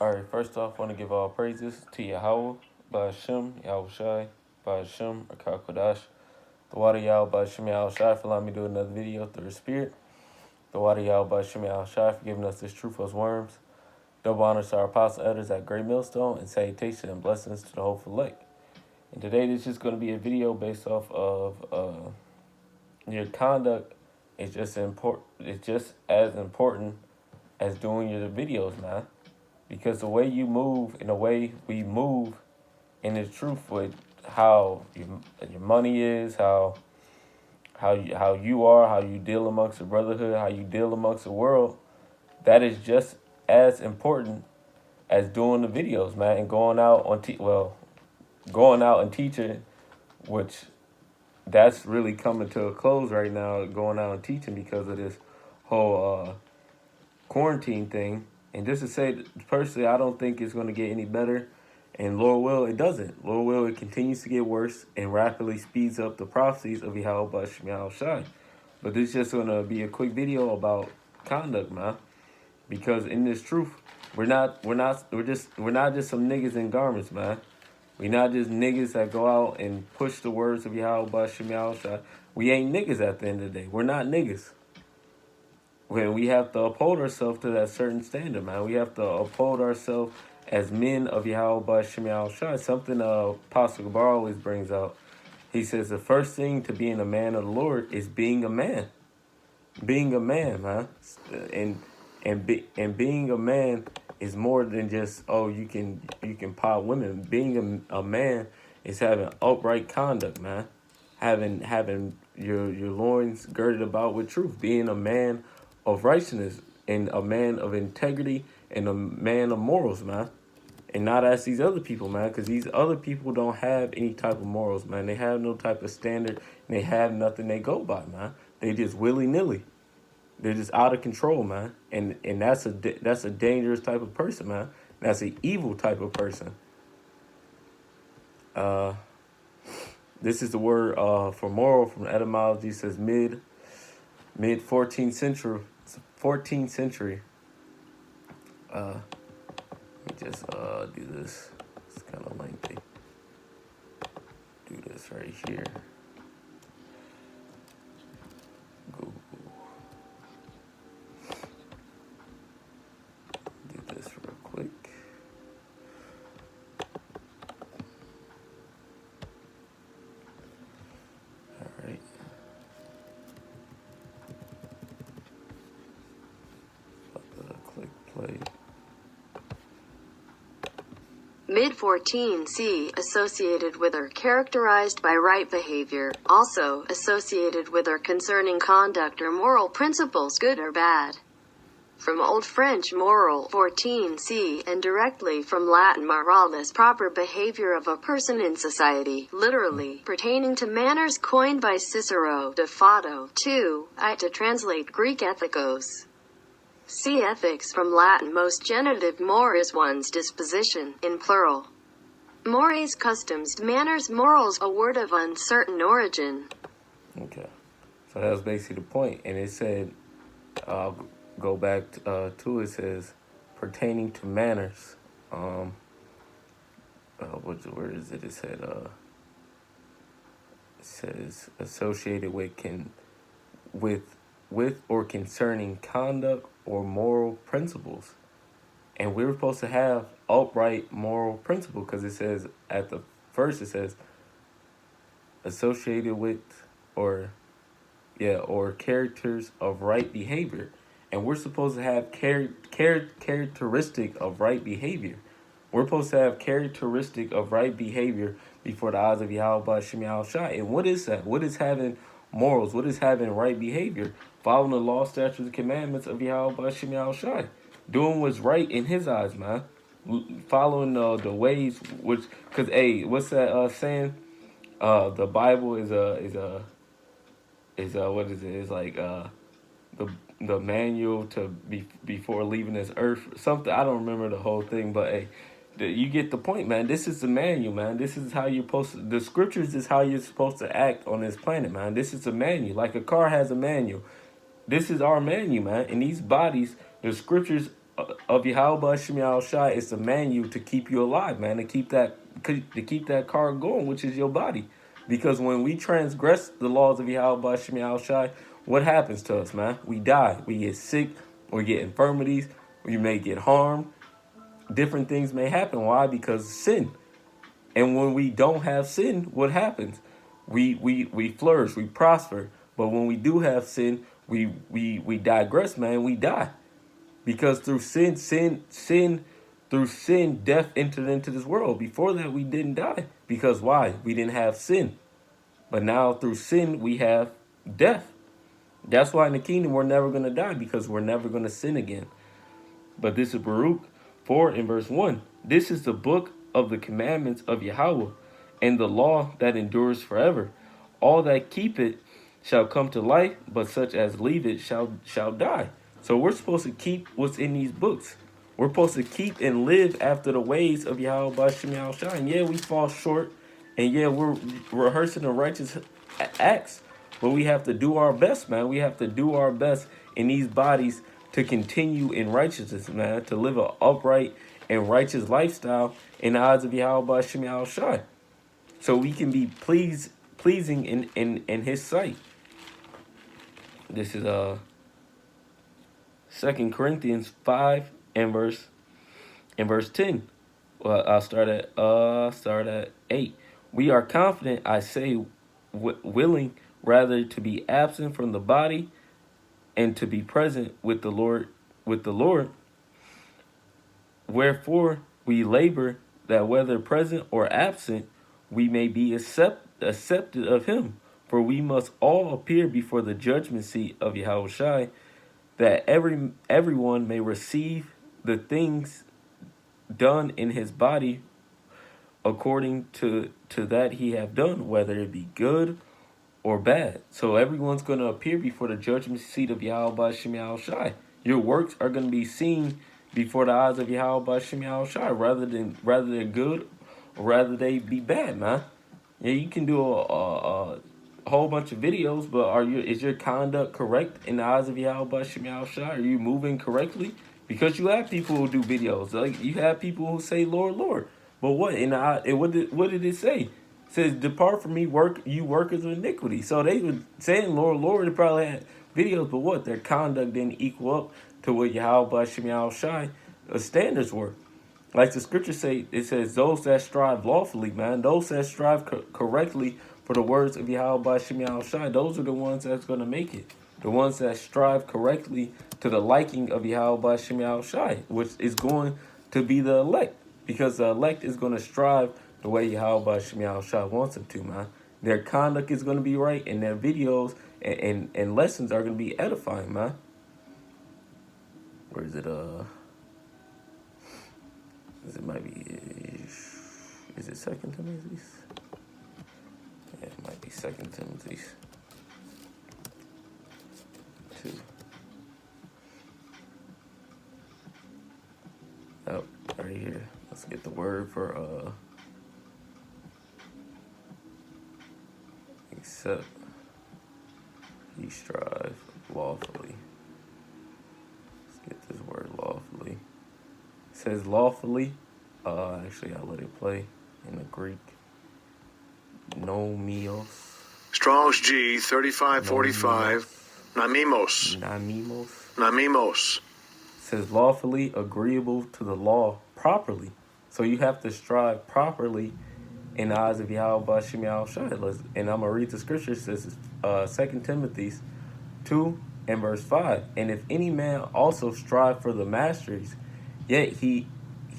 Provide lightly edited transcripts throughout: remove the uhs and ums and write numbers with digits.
All right, first off, I want to give all praises to Yahweh, Ba'ashem, Yahushai, Ba'ashem, Rakah Kodash, the water Yahweh, Ba'ashem, Yahushai, for allowing me to do another video through the Spirit, the water Yahweh, Ba'ashem, Yahushai, for giving us this truth as worms. Double honors to our apostle elders at Great Millstone, and salutation and blessings to the hopeful lake. And today, this is just going to be a video based off of your conduct is just important. It's just as important as doing your videos, man. Because the way you move and the way we move in the truth with how your money is, how you are, how you deal amongst the brotherhood, how you deal amongst the world, that is just as important as doing the videos, man, and going out on going out and teaching, which that's really coming to a close right now, going out and teaching because of this whole quarantine thing. And just to say, personally, I don't think it's going to get any better. And Lord will, it doesn't. Lord will, it continues to get worse and rapidly speeds up the prophecies of Yahweh Ba'ashem Yahushai. But this is just going to be a quick video about conduct, man. Because in this truth, we're not just some niggas in garments, man. We're not just niggas that go out and push the words of Yahweh Ba'ashem Yahushai. We ain't niggas at the end of the day. We're not niggas. When we have to uphold ourselves to that certain standard, man. We have to uphold ourselves as men of Yahweh Ba'ashem Yahushai. Something Apostle Gabar always brings out. He says the first thing to being a man of the Lord is being a man. Being a man, man. And being a man is more than just, you can pile women. Being a man is having upright conduct, man. Having your loins girded about with truth. Being a man of righteousness and a man of integrity and a man of morals, man. And not as these other people, man, because these other people don't have any type of morals, man. They have no type of standard, and they have nothing they go by, man. They just willy-nilly. They're just out of control, man. And that's a dangerous type of person, man. That's an evil type of person. This is the word for moral from etymology. It says mid 14th century. 14th century. Let me just do this. It's kind of lengthy. Do this right here. Google. Do this real quick. All right. Click play. Mid-14C, associated with or characterized by right behavior, also associated with or concerning conduct or moral principles, good or bad. From Old French moral 14C and directly from Latin moralis, proper behavior of a person in society, literally pertaining to manners, coined by Cicero, de Fato 2, to translate Greek ethikos. See ethics from Latin most genitive mores, one's disposition, in plural. Mores, customs, manners, morals, a word of uncertain origin. Okay. So that was basically the point. And it said, go back to it says, pertaining to manners. What's the word is it? It said, it says associated with or concerning conduct or moral principles. And we're supposed to have upright moral principle because it says at the first, it says associated with or characters of right behavior. And we're supposed to have characteristic of right behavior. We're supposed to have characteristic of right behavior before the eyes of Yahweh Ba'ashem Yahushai. And what is that? What is having morals? What is having right behavior? Following the law, statutes, and commandments of Yahweh Ba'ashem Yahushai. Doing what's right in his eyes, man. Following the ways, which, because, what's that saying? The Bible is what is it? It's like the manual to before leaving this earth. Something, I don't remember the whole thing, but you get the point, man. This is the manual, man. This is how you're supposed to, the scriptures is how you're supposed to act on this planet, man. This is a manual. Like a car has a manual. This is our manual, man. And these bodies, the scriptures of Yahweh Hashem Yahushai is the manual to keep you alive, man, to keep that car going, which is your body. Because when we transgress the laws of Yahweh Hashem Yahushai, what happens to us, man? We die. We get sick. We get infirmities. We may get harmed. Different things may happen. Why? Because of sin. And when we don't have sin, what happens? We flourish. We prosper. But when we do have sin, we digress, man. We die. Because through sin, death entered into this world. Before that, we didn't die. Because why? We didn't have sin. But now through sin, we have death. That's why in the kingdom, we're never going to die, because we're never going to sin again. But this is Baruch 4 in verse 1. This is the book of the commandments of Yahweh, and the law that endures forever. All that keep it shall come to life, but such as leave it shall die. So we're supposed to keep what's in these books. We're supposed to keep and live after the ways of Yahweh B'Shem Yahushai. And yeah, we fall short. And yeah, we're rehearsing the righteous acts. But we have to do our best, man. We have to do our best in these bodies to continue in righteousness, man. To live an upright and righteous lifestyle in the eyes of Yahweh B'Shem Yahushai. So we can be pleasing in his sight. This is 2 Corinthians 5 and verse 10. Well, I'll start at 8. We are confident, I say, willing rather to be absent from the body and to be present with the Lord. Wherefore we labor that whether present or absent, we may be accepted of him. For we must all appear before the judgment seat of Yahushai, that everyone may receive the things done in his body according to that he have done, whether it be good or bad. So everyone's going to appear before the judgment seat of Yahweh B'Shem Yahushai. Your works are going to be seen before the eyes of Yahweh B'Shem Yahushai, rather they're good or rather they be bad, man. Yeah, you can do a whole bunch of videos, but is your conduct correct in the eyes of Yahweh B'Shem Yahushai? Are you moving correctly? Because you have people who do videos, like you have people who say Lord, Lord. But what what did it say? It says, depart from me, you workers of iniquity. So they were saying Lord, Lord. They probably had videos, but what? Their conduct didn't equal up to what Yahweh B'Shem Yahushai standards were. Like the scriptures say, it says those that strive lawfully, man, those that strive correctly for the words of Yahweh B'Shem Yahushai, those are the ones that's going to make it. The ones that strive correctly to the liking of Yahweh B'Shem Yahushai, which is going to be the elect. Because the elect is going to strive the way Yahweh B'Shem Yahushai wants them to, man. Their conduct is going to be right, and their videos and lessons are going to be edifying, man. Where is it? It might be. Is it 2 Timothy? Yeah, it might be 2 Timothy 2. Oh, right here. Let's get the word for except he strive lawfully. Let's get this word lawfully. It says lawfully. Actually, I'll let it play in the Greek. Nomios. Strong's G 3545. Namimos. It says lawfully, agreeable to the law, properly. So you have to strive properly in the eyes of Yahweh B'Shem Yahushai. And I'm going to read the scripture. It says 2 Timothy 2 and verse 5. And if any man also strive for the masteries, yet he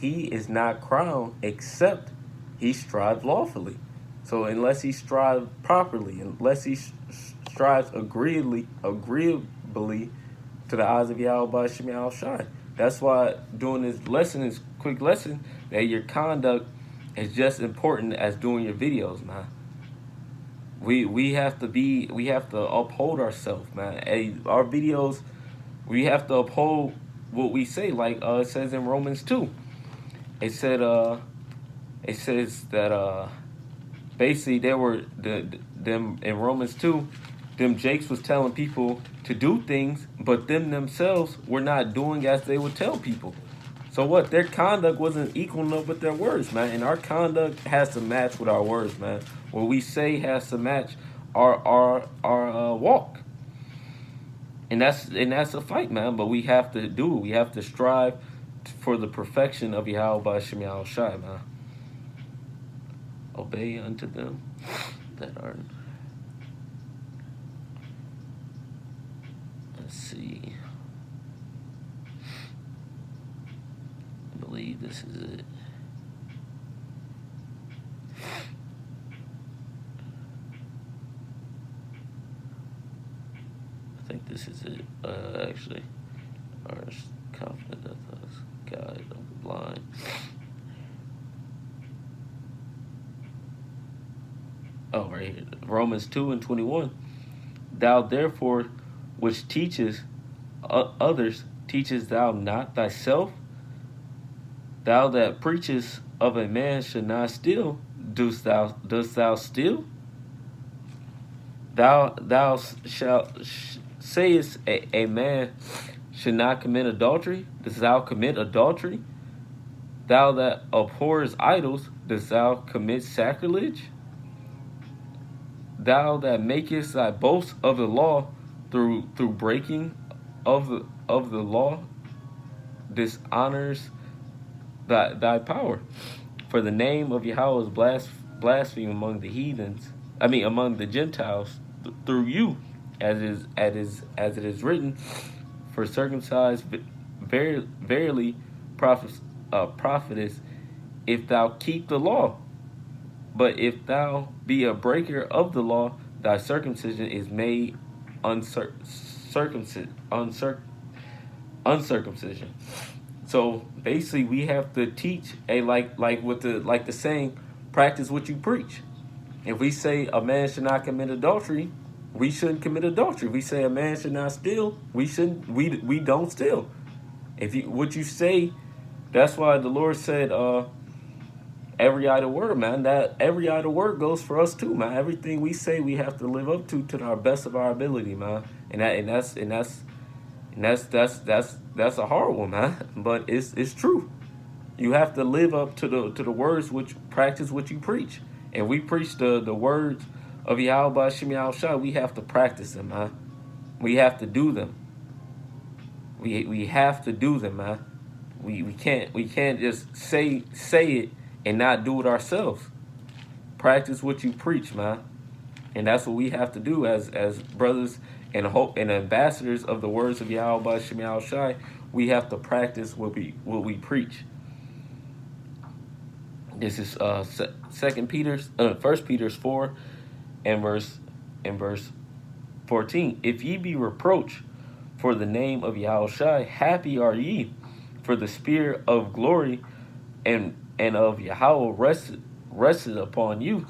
is not crowned, except he strive lawfully. So unless he strives properly, unless he strives agreeably to the eyes of Yahweh B'Shem Yahushai. That's why doing this quick lesson, that your conduct is just important as doing your videos, man. We have to uphold ourselves, man. Hey, our videos, we have to uphold what we say, like it says in Romans 2. It says that basically them in Romans 2, them Jakes was telling people to do things, but them themselves were not doing as they would tell people. So what? Their conduct wasn't equal enough with their words, man. And our conduct has to match with our words, man. What we say has to match our walk. And that's a fight, man. But we have to do it. We have to strive for the perfection of Yahweh Shem Shai, man. Obey unto them that are. Let's see. I believe this is it. I think this is it. Actually, are confident of us, guide of the blind. Oh, right here. Romans 2:21. Thou therefore, which teachest others, teachest thou not thyself? Thou that preachest of a man should not steal, dost thou steal? Thou shalt sayest a man should not commit adultery, dost thou commit adultery? Thou that abhorrest idols, dost thou commit sacrilege? Thou that makest thy boast of the law through breaking of the law, dishonors thy power. For the name of Yahweh is blasphemed among the heathens. Among the Gentiles through you, as it is written. For circumcised verily profitest if thou keep the law. But if thou be a breaker of the law, thy circumcision is made uncircumcision. So basically, we have to teach like the saying, practice what you preach. If we say a man should not commit adultery, we shouldn't commit adultery. If we say a man should not steal, we don't steal. What you say, that's why the Lord said, every idle word, man. That every idle word goes for us too, man. Everything we say, we have to live up to our best of our ability, man. And that's a hard one, man. But it's true. You have to live up to the words which practice what you preach. And we preach the words of Yahweh Shem Shai. We have to practice them, man. We have to do them. We have to do them, man. We can't just say it and not do it ourselves. Practice what you preach, man. And that's what we have to do as brothers and hope and ambassadors of the words of Yahweh Shem Shai. We have to practice what we preach. This is 1 Peter's 4 and verse 14. If ye be reproached for the name of Yahweh Shai, happy are ye, for the spirit of glory and of Yahweh rested upon you.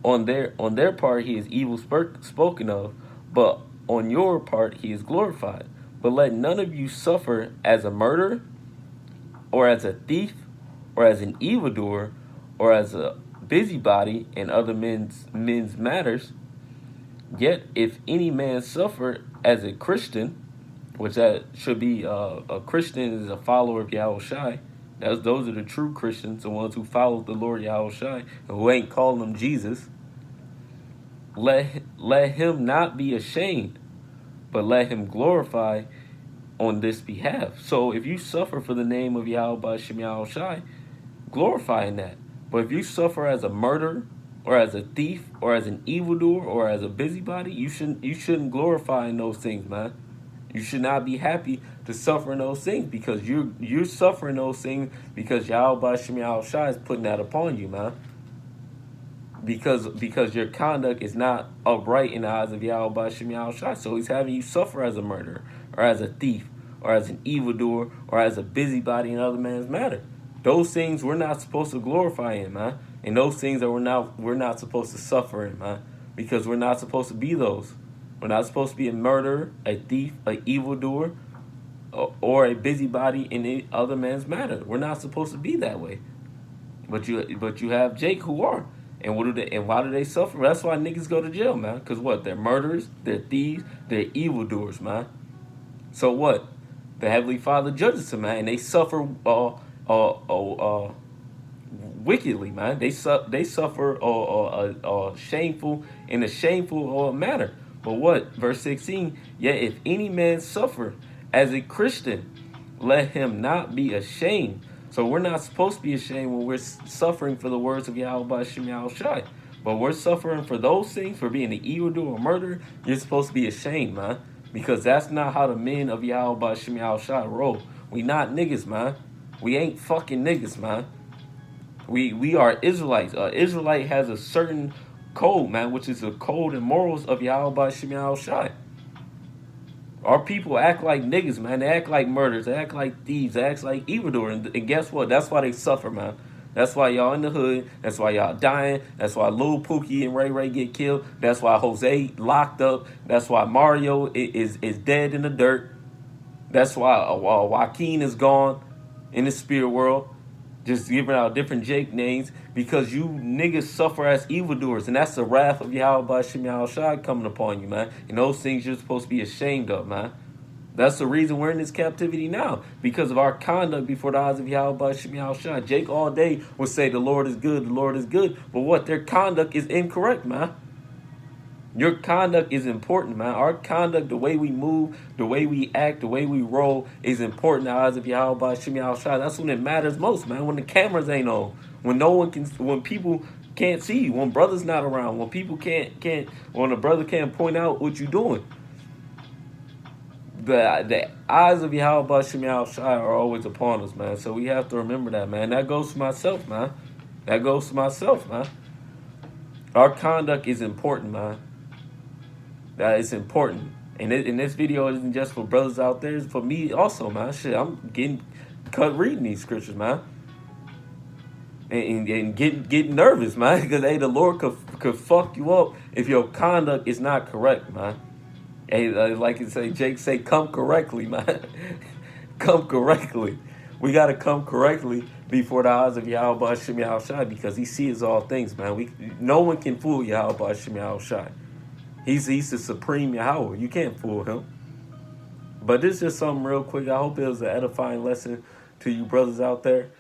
On their part he is evil spoken of, but on your part he is glorified. But let none of you suffer as a murderer, or as a thief, or as an evildoer, or as a busybody in other men's matters. Yet if any man suffer as a Christian, which that should be a Christian is a follower of Yahweh Shai. Those are the true Christians, the ones who follow the Lord Yahweh Shai, and who ain't calling him Jesus. Let him not be ashamed, but let him glorify on this behalf. So if you suffer for the name of Yahweh Shem Shai, glorify in that. But if you suffer as a murderer, or as a thief, or as an evildoer, or as a busybody, you shouldn't glorify in those things, man. You should not be happy to suffer in those things, because you're suffering those things because Yahweh Shem Shai is putting that upon you, man. Because your conduct is not upright in the eyes of Yahweh Shem Shai. So he's having you suffer as a murderer, or as a thief, or as an evildoer, or as a busybody in other man's matter. Those things we're not supposed to glorify in, man. And those things that we're not supposed to suffer in, man. Because we're not supposed to be those. We're not supposed to be a murderer, a thief, an evildoer, or a busybody in the other man's matter. We're not supposed to be that way. But you have Jake who are. And why do they suffer? That's why niggas go to jail, man. Because what? They're murderers, they're thieves, they're evildoers, man. So what? The Heavenly Father judges them, man, and they suffer wickedly, man. They suffer shameful in a shameful manner. But what? Verse 16, yet if any man suffer as a Christian, let him not be ashamed. So we're not supposed to be ashamed when we're suffering for the words of Yahweh B'Shem Yahushai. But we're suffering for those things, for being an evildoer or murderer. You're supposed to be ashamed, man. Because that's not how the men of Yahweh B'Shem Yahushai roll. We not niggas, man. We ain't fucking niggas, man. We are Israelites. Israelite has a certain code, man, which is the code and morals of Yahweh B'Shem Yahushai. Our people act like niggas, man. They act like murderers. They act like thieves. They act like evildoers. And guess what? That's why they suffer, man. That's why y'all in the hood. That's why y'all dying. That's why Lil Pookie and Ray Ray get killed. That's why Jose locked up. That's why Mario is dead in the dirt. That's why Joaquin is gone in the spirit world. Just giving out different Jake names because you niggas suffer as evildoers, and that's the wrath of Yahweh B'Shem Yahushai coming upon you, man. And those things you're supposed to be ashamed of, man. That's the reason we're in this captivity now, because of our conduct before the eyes of Yahweh B'Shem Yahushai. Jake all day would say the Lord is good, the Lord is good, but what? Their conduct is incorrect, man. Your conduct is important, man. Our conduct, the way we move, the way we act, the way we roll is important in the eyes of Yahweh B'Shem Yahushai. That's when it matters most, man. When the cameras ain't on, when no one can, when people can't see you, when brother's not around, when people when a brother can't point out what you're doing. The eyes of Yahweh B'Shem Yahushai are always upon us, man. So we have to remember that, man. That goes to myself, man. That goes to myself, man. Our conduct is important, man. It's important. And this video isn't just for brothers out there. It's for me also, man. Shit, I'm getting cut reading these scriptures, man. And getting nervous, man. Because, hey, the Lord could fuck you up if your conduct is not correct, man. Hey, like you say, Jake say, come correctly, man. Come correctly. We got to come correctly before the eyes of Yahweh B'Shem Yahushai because he sees all things, man. No one can fool Yahweh B'Shem Yahushai. He's the supreme Yahweh. You can't fool him. But this is just something real quick. I hope it was an edifying lesson to you brothers out there.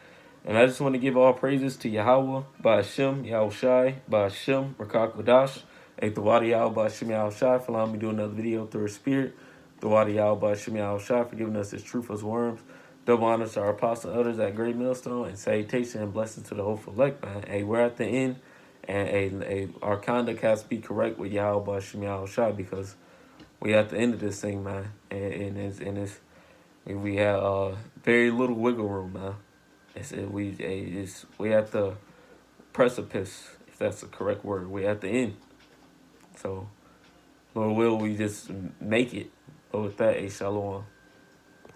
And I just want to give all praises to Yahweh, B'Shem, Yahushai, B'Shem, Rakak Kodash, Thawadi Yahweh, B'Shem, Yahushai, for allowing me to do another video through his spirit. Thawadi Yahweh, B'Shem, Yahushai, for giving us his truth as worms. Double honors to our apostle elders at Great Millstone, and salutation and blessings to the hopeful elect, man. Hey, we're at the end. And our conduct has to be correct with Yahweh B'Shem Yahushai because we at the end of this thing, man. And we have very little wiggle room, man. We at the precipice, if that's the correct word. We at the end. So, Lord will, we just make it. But with that, shalom.